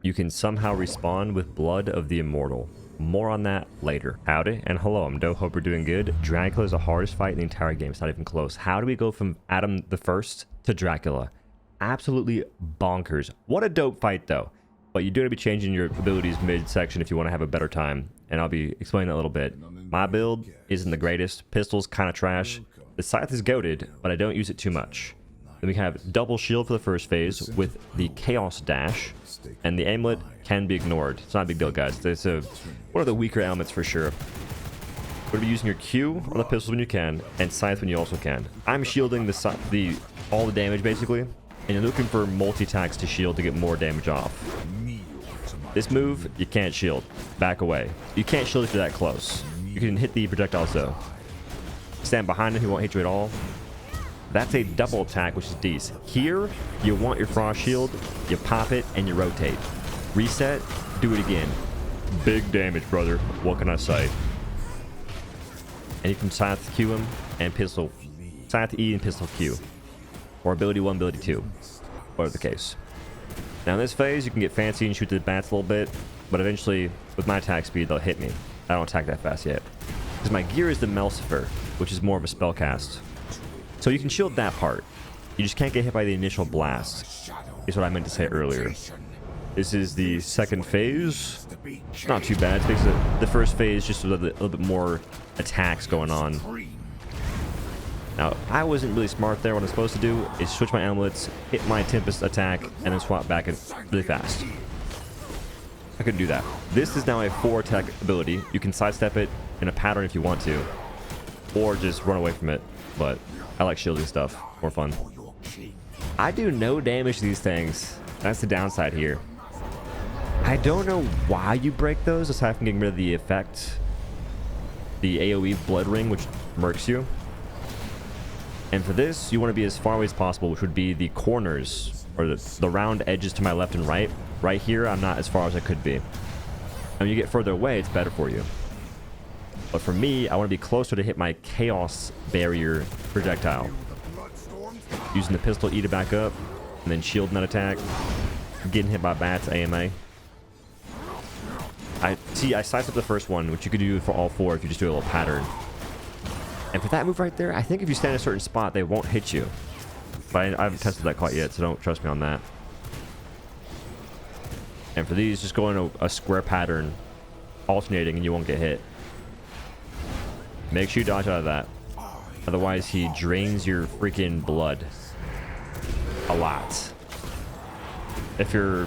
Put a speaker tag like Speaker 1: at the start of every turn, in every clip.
Speaker 1: you can somehow respawn with blood of the Immortal. More on that later. Howdy and hello, I'm OhDough. Hope you're doing good. Dracula is the hardest fight in the entire game. It's not even close. How do we go from Adam the First to Dracula? Absolutely bonkers. What a dope fight though. But you do have to be changing your abilities mid-section if you want to have a better time. And I'll be explaining that a little bit. My build isn't the greatest. Pistol's kind of trash. The scythe is goated, but I don't use it too much. Then we have double shield for the first phase with the chaos dash. And the amulet can be ignored. It's not a big deal, guys. It's one of the weaker elements for sure. We're going to be using your Q on the pistols when you can, and scythe when you also can. I'm shielding all the damage basically, and you're looking for multi-attacks to shield to get more damage off. This move, you can't shield. Back away. You can't shield if you're that close. You can hit the projectiles though. Stand behind him, he won't hit you at all. That's a double attack, which is decent. Here, you want your frost shield, you pop it, and you rotate. Reset, do it again. Big damage, brother. What can I say? And you can scythe Q him and pistol. Scythe E and pistol Q. Or ability 1, ability 2. Whatever the case. Now in this phase, you can get fancy and shoot the bats a little bit, but eventually, with my attack speed, they'll hit me. I don't attack that fast yet. Because my gear is the Melcifer, which is more of a spell cast. So you can shield that part. You just can't get hit by the initial blast, is what I meant to say earlier. This is the second phase. It's not too bad. It makes the first phase just a little bit more attacks going on. Now, I wasn't really smart there. What I'm supposed to do is switch my amulets, hit my Tempest attack, and then swap back really fast. I couldn't do that. This is now a 4-attack ability. You can sidestep it in a pattern if you want to, or just run away from it, but I like shielding stuff. More fun. I do no damage to these things. That's the downside here. I don't know why you break those, aside from getting rid of the effect. The AoE blood ring, which murks you. And for this, you want to be as far away as possible, which would be the corners, or the round edges to my left and right. Right here, I'm not as far as I could be. And when you get further away, it's better for you. But for me, I want to be closer to hit my chaos barrier projectile. Using the pistol E to back up, and then shielding that attack. Getting hit by bats, AMA. I sized up the first one, which you could do for all 4 if you just do a little pattern. And for that move right there, I think if you stand in a certain spot, they won't hit you. But I haven't tested that quite yet, so don't trust me on that. And for these, just go in a square pattern, alternating, and you won't get hit. Make sure you dodge out of that. Otherwise, he drains your freaking blood a lot. If you're,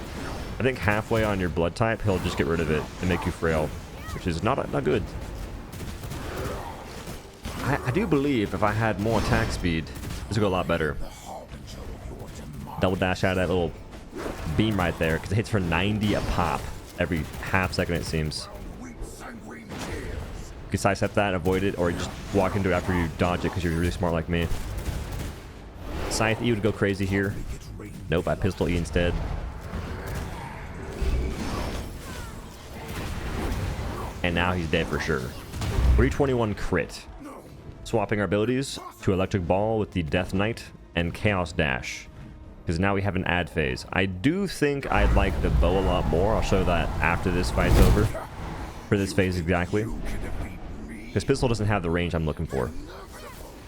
Speaker 1: I think, halfway on your blood type, he'll just get rid of it and make you frail, which is not good. I do believe if I had more attack speed, this would go a lot better. Double dash out of that little beam right there, because it hits for 90 a pop every half second, it seems. You can sidestep that, avoid it, or just walk into it after you dodge it because you're really smart like me. Scythe E would go crazy here. Nope, I pistol E instead. And now he's dead for sure. 321 crit. Swapping our abilities to Electric Ball with the Death Knight and Chaos Dash. Because now we have an add phase. I do think I'd like the bow a lot more. I'll show that after this fight's over. For this phase exactly. Because pistol doesn't have the range I'm looking for.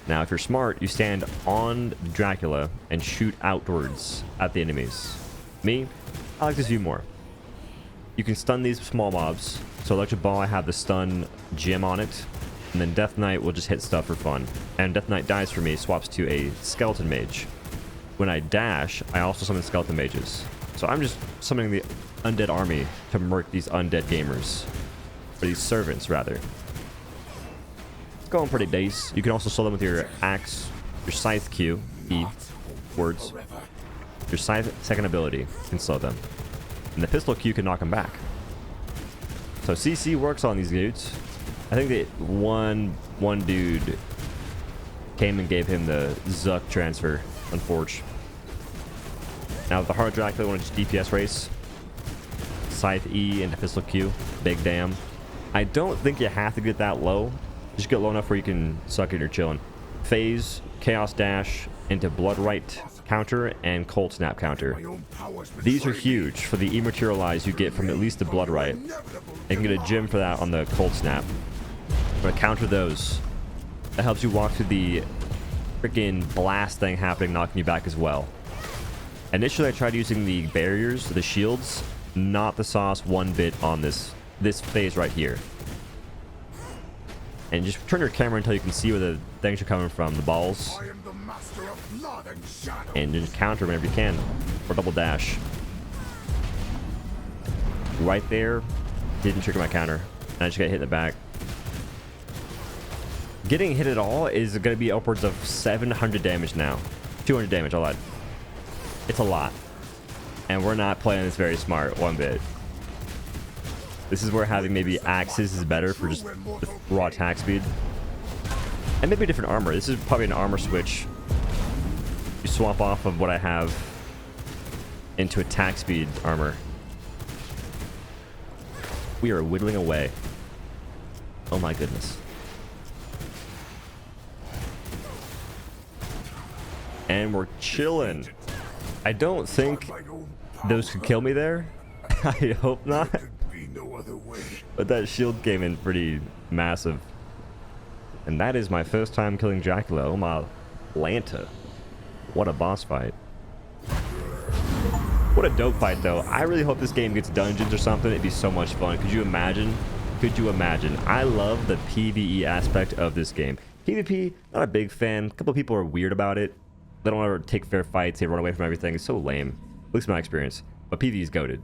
Speaker 1: Now, if you're smart, you stand on Dracula and shoot outwards at the enemies. Me, I like this view more. You can stun these small mobs. So Electric Ball, I have the stun gem on it. And then Death Knight will just hit stuff for fun. And Death Knight dies for me, swaps to a Skeleton Mage. When I dash, I also summon Skeleton Mages. So I'm just summoning the undead army to murk these undead gamers. Or these servants, rather. It's going pretty base. You can also slow them with your axe, your scythe Q, E, words. Your scythe second ability can slow them. And the pistol Q can knock them back. So CC works on these dudes. I think that one dude came and gave him the Zuck transfer, unfortunately. Now with the hard Dracula, I want to just DPS race. Scythe E into pistol Q. Big damn. I don't think you have to get that low. Just get low enough where you can suck it or chilling. Phase, Chaos Dash into Blood Right counter and Cold Snap counter. These are huge for the Immortalize you get from at least the Blood Right. You can get a gem for that on the Cold Snap. But counter those. That helps you walk through the freaking blast thing happening, knocking you back as well. Initially, I tried using the barriers, the shields, not the sauce one bit on this phase right here. And just turn your camera until you can see where the things are coming from, the balls. And just counter whenever you can, or double dash. Right there, didn't trigger my counter, and I just got hit in the back. Getting hit at all is going to be upwards of 700 damage now. 200 damage, I'll add. It's a lot. And we're not playing this very smart one bit. This is where having maybe axes is better for just the raw attack speed. And maybe a different armor. This is probably an armor switch. You swap off of what I have into attack speed armor. We are whittling away. Oh my goodness. And we're chilling. I don't think those could kill me there. I hope not. But that shield came in pretty massive. And that is my first time killing Dracula. Oh my Lanta. What a boss fight. What a dope fight though. I really hope this game gets dungeons or something. It'd be so much fun. Could you imagine? Could you imagine? I love the PvE aspect of this game. PvP, not a big fan. A couple of people are weird about it. They don't ever take fair fights. They run away from everything. It's so lame. At least my experience. But PvE is goated.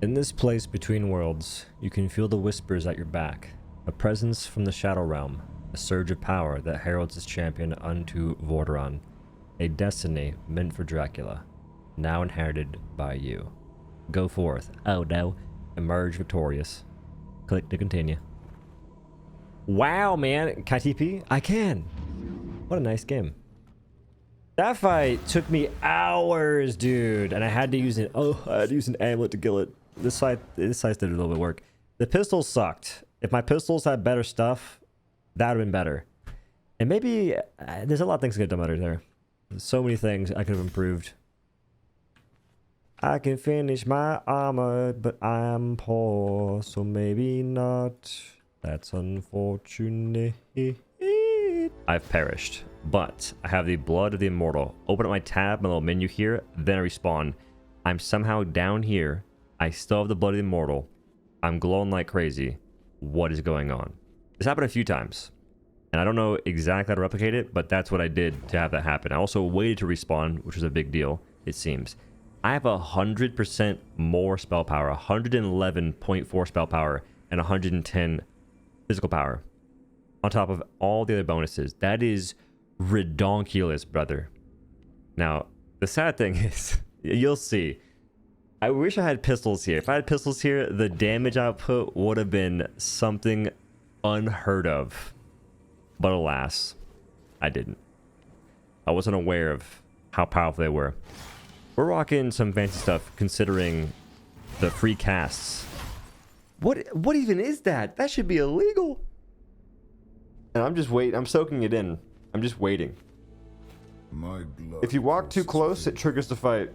Speaker 1: In this place between worlds, you can feel the whispers at your back. A presence from the Shadow Realm. A surge of power that heralds its champion unto Vordaeron. A destiny meant for Dracula. Now inherited by you. Go forth. OhDough. Emerge victorious. Click to continue. Wow, man. Can I TP? I can. What a nice game. That fight took me hours, dude, and I had to use an amulet to kill it. This side did a little bit of work. The pistols sucked. If my pistols had better stuff, that would have been better. And maybe there's a lot of things that get done better there. There's so many things I could have improved. I can finish my armor, but I'm poor, so maybe not. That's unfortunate. I've perished, but I have the blood of the immortal. Open up my tab, my little menu here, then I respawn. I'm somehow down here. I still have the blood of the immortal. I'm glowing like crazy. What is going on? This happened a few times, and I don't know exactly how to replicate it, but that's what I did to have that happen. I also waited to respawn, which was a big deal, it seems. I have 100% more spell power, 111.4 spell power, and 110 physical power. On top of all the other bonuses. That is redonkulous, brother. Now, the sad thing is, you'll see. I wish I had pistols here. If I had pistols here, the damage output would have been something unheard of. But alas, I didn't. I wasn't aware of how powerful they were. We're rocking some fancy stuff considering the free casts. What even is that? That should be illegal. And I'm just waiting. I'm soaking it in. I'm just waiting. If you walk too close, it triggers the fight.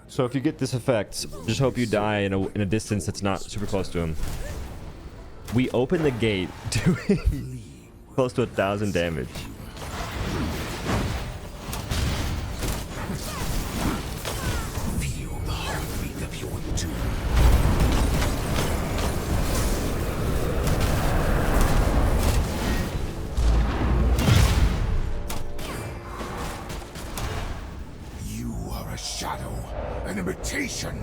Speaker 1: So if you get this effect, just hope you die in a distance that's not super close to him. We open the gate doing close to 1,000 damage.
Speaker 2: Feel the heartbeat of your doom. Shadow, an imitation.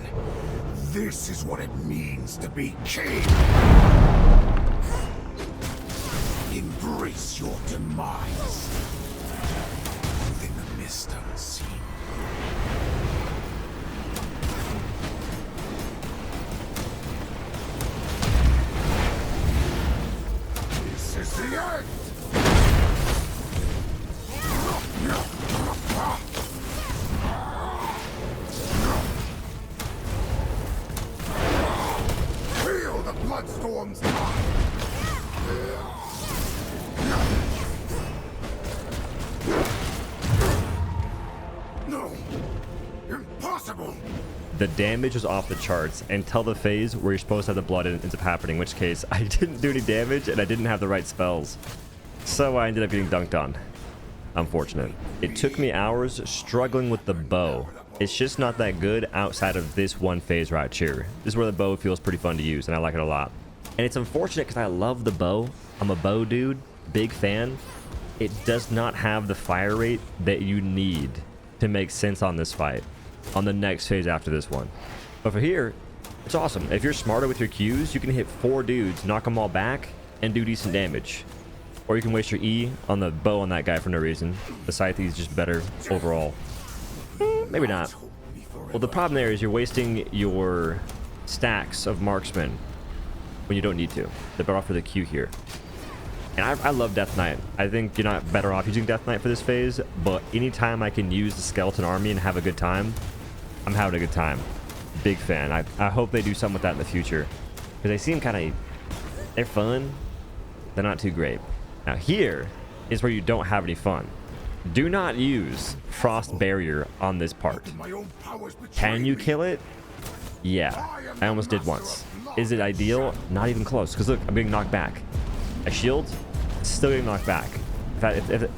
Speaker 2: This is what it means to be king. Embrace your demise. Within the mist unseen. This is the end. Bloodstorm's time.
Speaker 1: the damage was off the charts until the phase where you're supposed to have the blood ends up happening, in which case I didn't do any damage and I didn't have the right spells. So I ended up getting dunked on. Unfortunate. It took me hours struggling with the bow. It's just not that good outside of this one phase right here. This is where the bow feels pretty fun to use, and I like it a lot. And it's unfortunate because I love the bow. I'm a bow dude, big fan. It does not have the fire rate that you need to make sense on this fight, on the next phase after this one. But for here, it's awesome. If you're smarter with your Qs, you can hit 4 dudes, knock them all back, and do decent damage. Or you can waste your E on the bow on that guy for no reason. The scythe is just better overall. Maybe not. Well, the problem there is you're wasting your stacks of marksmen when you don't need to. They're better off for the Q here. And I love Death Knight. I think you're not better off using Death Knight for this phase, but anytime I can use the skeleton army and have a good time, I'm having a good time. Big fan. I hope they do something with that in the future. Because they seem kind of... they're fun. They're not too great. Now here is where you don't have any fun. Do not use Frost Barrier on this part. Can you kill it? Yeah, I almost did once. Is it ideal? Not even close, because look, I'm getting knocked back. I shield, still getting knocked back. If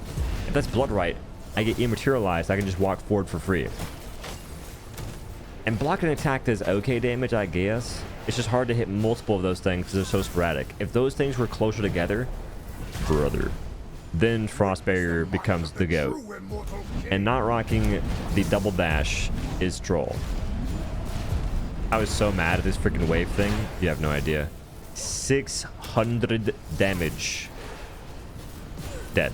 Speaker 1: that's blood right, I get immaterialized, I can just walk forward for free. And block and attack does okay damage, I guess. It's just hard to hit multiple of those things because they're so sporadic. If those things were closer together, brother, then Frost Barrier becomes the GOAT. And not rocking the double dash is troll. I was so mad at this freaking wave thing. You have no idea. 600 damage. Dead.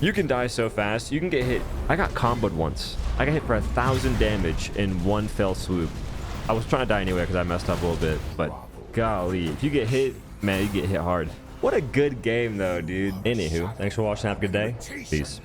Speaker 1: You can die so fast. You can get hit. I got comboed once. I got hit for 1,000 damage in one fell swoop. I was trying to die anyway because I messed up a little bit. But golly, if you get hit, man, you get hit hard. What a good game though, dude. Anywho, thanks for watching. Have a good day. Peace.